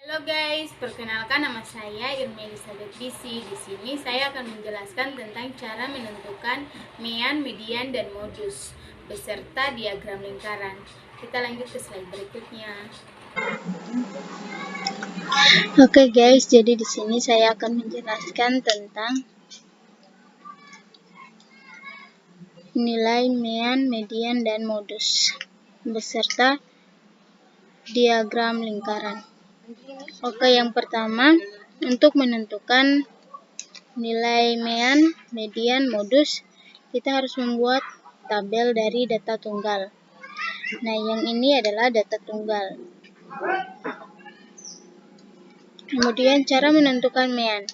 Halo guys, perkenalkan nama saya Irma Elizabeth Bisi. Di sini saya akan menjelaskan tentang cara menentukan mean, median, dan modus beserta diagram lingkaran. Kita lanjut ke slide berikutnya. Oke guys, jadi di sini saya akan menjelaskan tentang nilai mean, median, dan modus beserta diagram lingkaran. Oke, yang pertama, untuk menentukan nilai mean, median, modus, kita harus membuat tabel dari data tunggal. Nah, yang ini adalah data tunggal. Kemudian cara menentukan mean.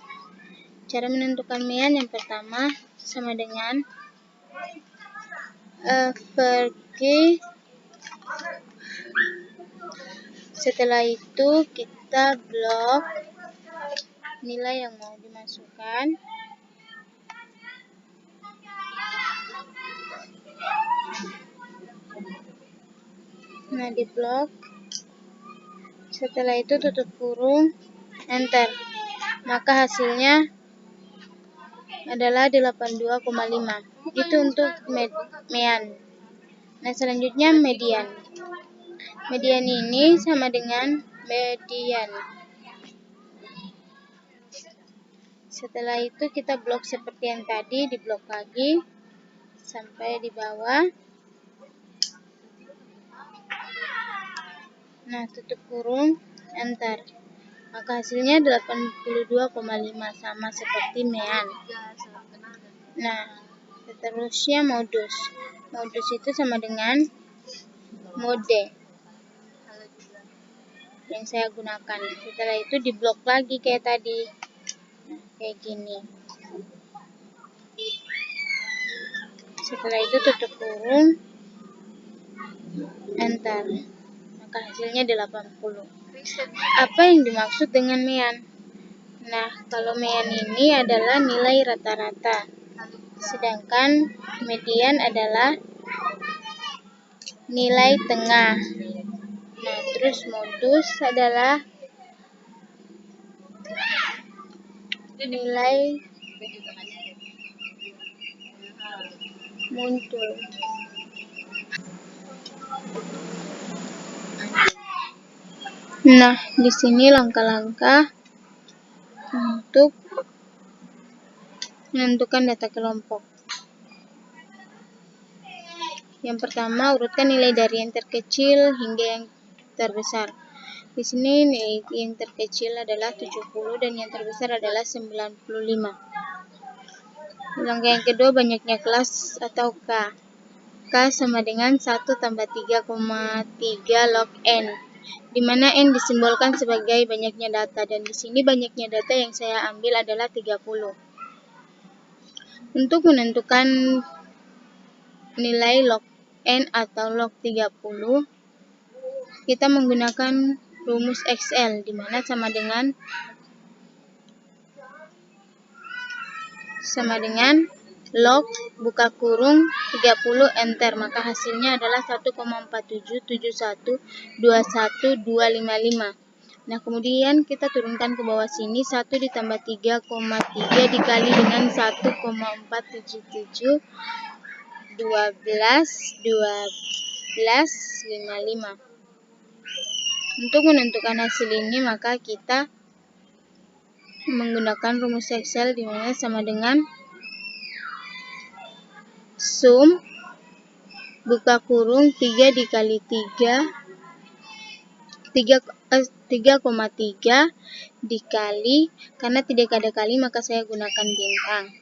Cara menentukan mean yang pertama sama dengan pergi. Setelah itu kita blok nilai yang mau dimasukkan. Nah, di blok. Setelah itu tutup kurung, enter. Maka hasilnya adalah 82,5. Itu untuk mean. Nah, selanjutnya median. Median ini sama dengan median. Setelah itu kita blok seperti yang tadi, di blok lagi sampai di bawah. Nah, tutup kurung, enter. Maka hasilnya 82,5 sama seperti mean. Nah, seterusnya modus. Modus itu sama dengan mode yang saya gunakan. Setelah itu diblok lagi kayak tadi. Nah, kayak gini. Setelah itu tutup kurung, enter. Maka hasilnya 80. Apa yang dimaksud dengan mean? Nah, kalau mean ini adalah nilai rata-rata. Sedangkan median adalah nilai tengah. Nah, terus modus adalah nilai muncul. Nah, di sini langkah-langkah untuk menentukan data kelompok. Yang pertama, urutkan nilai dari yang terkecil hingga yang terbesar. Di sini nilai yang terkecil adalah 70 dan yang terbesar adalah 95. Langkah yang kedua, banyaknya kelas atau K. K sama dengan 1 tambah 3,3 log N, di mana N disimbolkan sebagai banyaknya data, dan di sini banyaknya data yang saya ambil adalah 30. Untuk menentukan nilai log N atau log 30, kita menggunakan rumus Excel, di mana sama dengan log buka kurung 30 enter, maka hasilnya adalah 1,477121,255. Nah, kemudian kita turunkan ke bawah sini, 1 ditambah 3,3 dikali dengan 1,477 12,55. Untuk menentukan hasil ini, maka kita menggunakan rumus Excel, di mana sama dengan sum buka kurung 3 dikali 3,3 dikali, karena tidak ada kali maka saya gunakan bintang,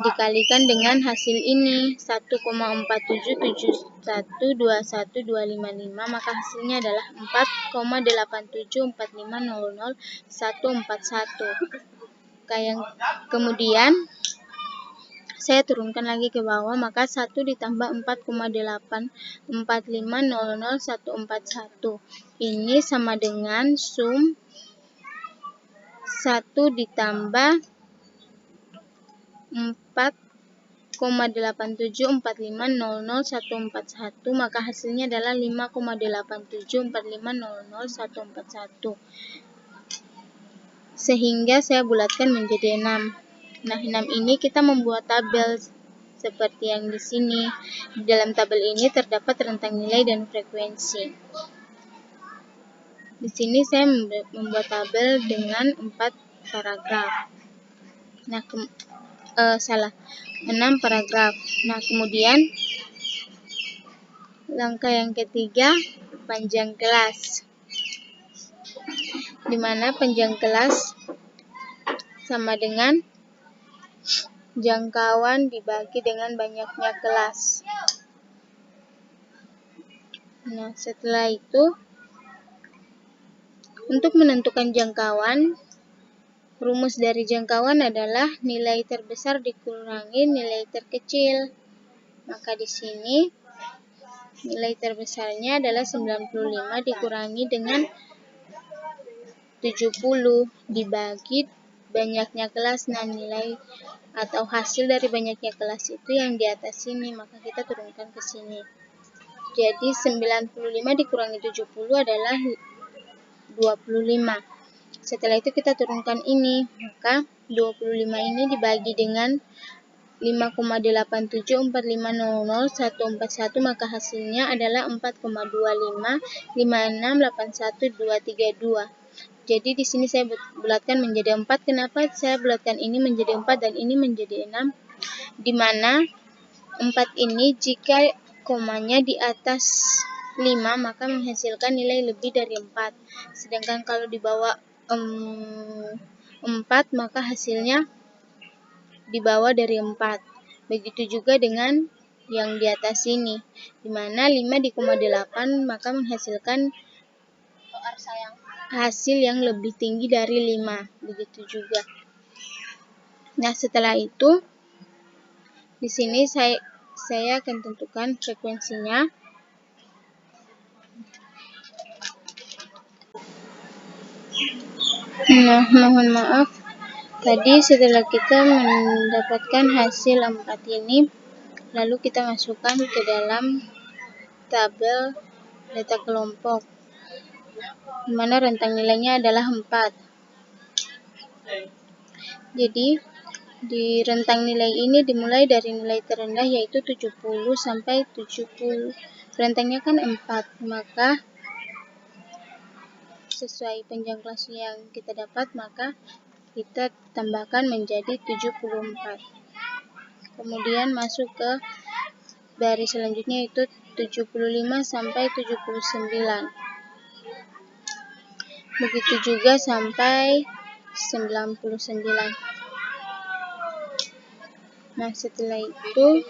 dikalikan dengan hasil ini 1,477121,255, maka hasilnya adalah 4,874500,141. Kemudian saya turunkan lagi ke bawah, maka 1 ditambah 4,84500,141. Ini sama dengan sum 1 ditambah 4,874500,141, maka hasilnya adalah 5,874500,141. sehingga saya bulatkan menjadi 6. Nah, 6 ini kita membuat tabel seperti yang di sini. Di dalam tabel ini terdapat rentang nilai dan frekuensi. Di sini saya membuat tabel dengan 4 paragraf. Nah, 6 paragraf. Nah, kemudian langkah yang ketiga, panjang kelas. Di mana panjang kelas sama dengan jangkauan dibagi dengan banyaknya kelas. Nah, setelah itu, untuk menentukan jangkauan, rumus dari jangkauan adalah nilai terbesar dikurangi nilai terkecil. Maka di sini nilai terbesarnya adalah 95 dikurangi dengan 70 dibagi banyaknya kelas. Nah, nilai atau hasil dari banyaknya kelas itu yang di atas sini, maka kita turunkan ke sini. Jadi 95 dikurangi 70 adalah 25. Setelah itu kita turunkan ini, maka 25 ini dibagi dengan 5,874500,141, maka hasilnya adalah 4,255681,232. Jadi di sini saya bulatkan menjadi 4. Kenapa saya bulatkan ini menjadi 4 dan ini menjadi 6? Di mana 4 ini jika komanya di atas 5 maka menghasilkan nilai lebih dari 4. Sedangkan kalau di bawah 4 maka hasilnya di bawah dari 4. Begitu juga dengan yang di atas sini, di mana 5 di koma 8 maka menghasilkan hasil yang lebih tinggi dari 5. Begitu juga. Nah, setelah itu di sini saya akan tentukan frekuensinya. Nah, mohon maaf. Tadi setelah kita mendapatkan hasil 4 ini, lalu kita masukkan ke dalam tabel data kelompok, di mana rentang nilainya adalah 4. Jadi, di rentang nilai ini dimulai dari nilai terendah yaitu 70 sampai 70. Rentangnya kan 4, maka sesuai panjang kelas yang kita dapat, maka kita tambahkan menjadi 74. Kemudian masuk ke baris selanjutnya yaitu 75 sampai 79. Begitu juga sampai 99. Nah, setelah itu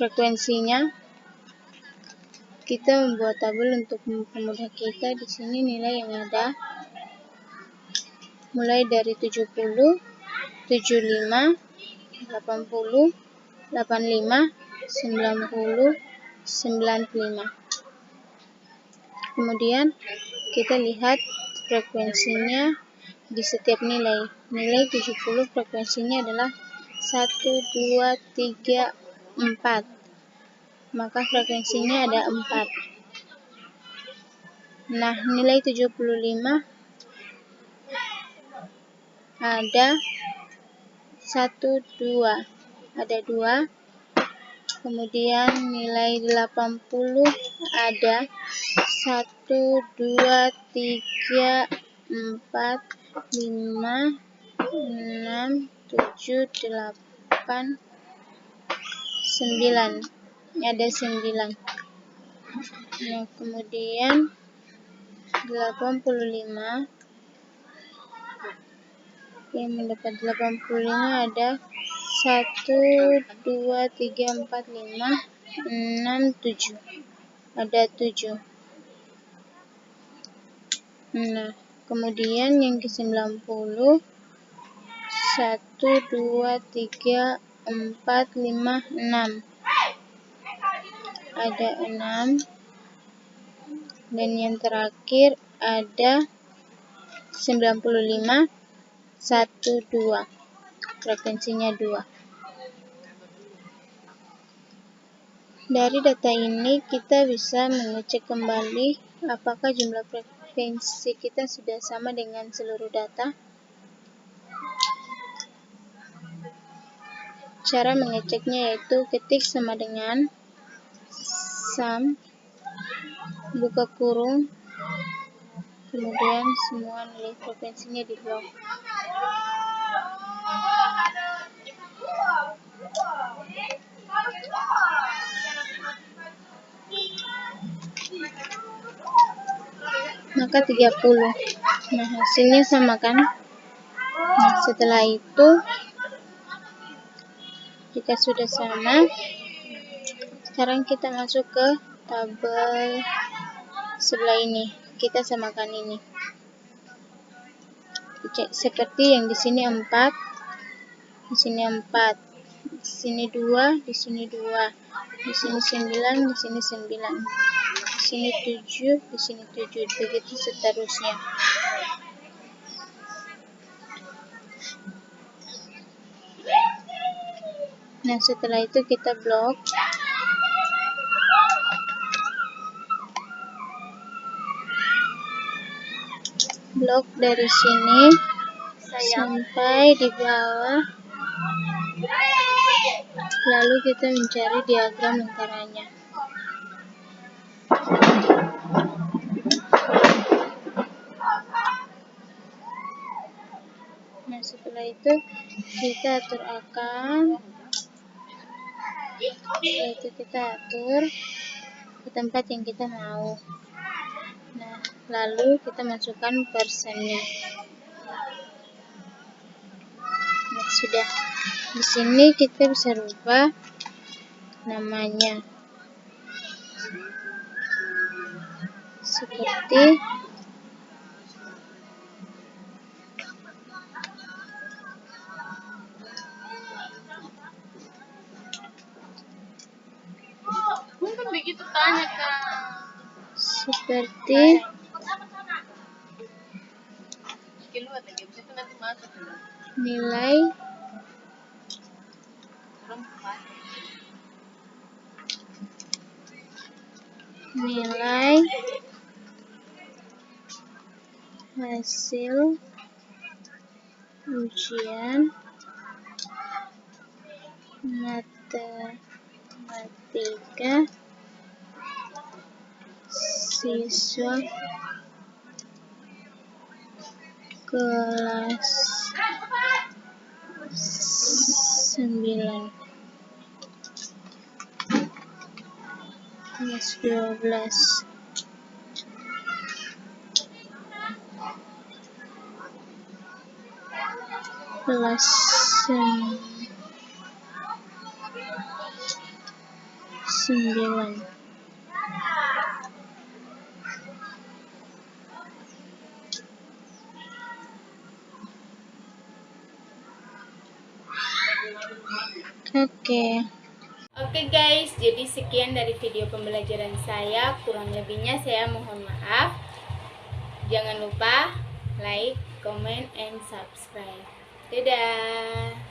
frekuensinya kita membuat tabel untuk mempermudah kita. Di sini nilai yang ada mulai dari 70, 75, 80, 85, 90, 95. Kemudian kita lihat frekuensinya di setiap nilai. Nilai 70 frekuensinya adalah 1, 2, 3, 4. Maka frekuensinya ada 4. Nah, nilai 75 ada 1, 2. Ada 2. Kemudian nilai 80 ada 1, 2, 3, 4, 5, 6, 7, 8, 9. Ada 9. Nah, kemudian 85 yang mendapat 85 ada 1, 2, 3, 4, 5, 6, 7. Ada 7. Nah, kemudian yang ke 90 1, 2, 3, 4, 5, 6. Ada 6. Dan yang terakhir ada 95 1, 2. Frekuensinya 2. Dari data ini kita bisa mengecek kembali apakah jumlah frekuensi kita sudah sama dengan seluruh data. Cara mengeceknya yaitu ketik sama dengan sum, buka kurung, kemudian semua nilai frekuensinya di blok. Maka 30. Nah, hasilnya sama kan? Nah, setelah itu jika sudah sama, sekarang kita masuk ke tabel sebelah ini. Kita samakan ini. Seperti yang di sini 4, di sini 4, di sini 2, di sini 2, di sini 9, di sini 9, di sini 7, di sini 7, begitu seterusnya. Nah, setelah itu kita blok. Blok dari sini sampai di bawah. Lalu kita mencari diagram lingkarannya. Nah, setelah itu kita atur akar. Yaitu kita atur ke tempat yang kita mau. Nah, lalu kita masukkan persennya. Nah, sudah. Di sini kita bisa rubah namanya seperti Mungkin begitu tanya Kak. Seperti nilai hasil ujian matematika siswa kelas 9 kelas 12 kelas 9. Oke guys, jadi sekian dari video pembelajaran saya. Kurang lebihnya saya mohon maaf. Jangan lupa like, comment, and subscribe. Dadah.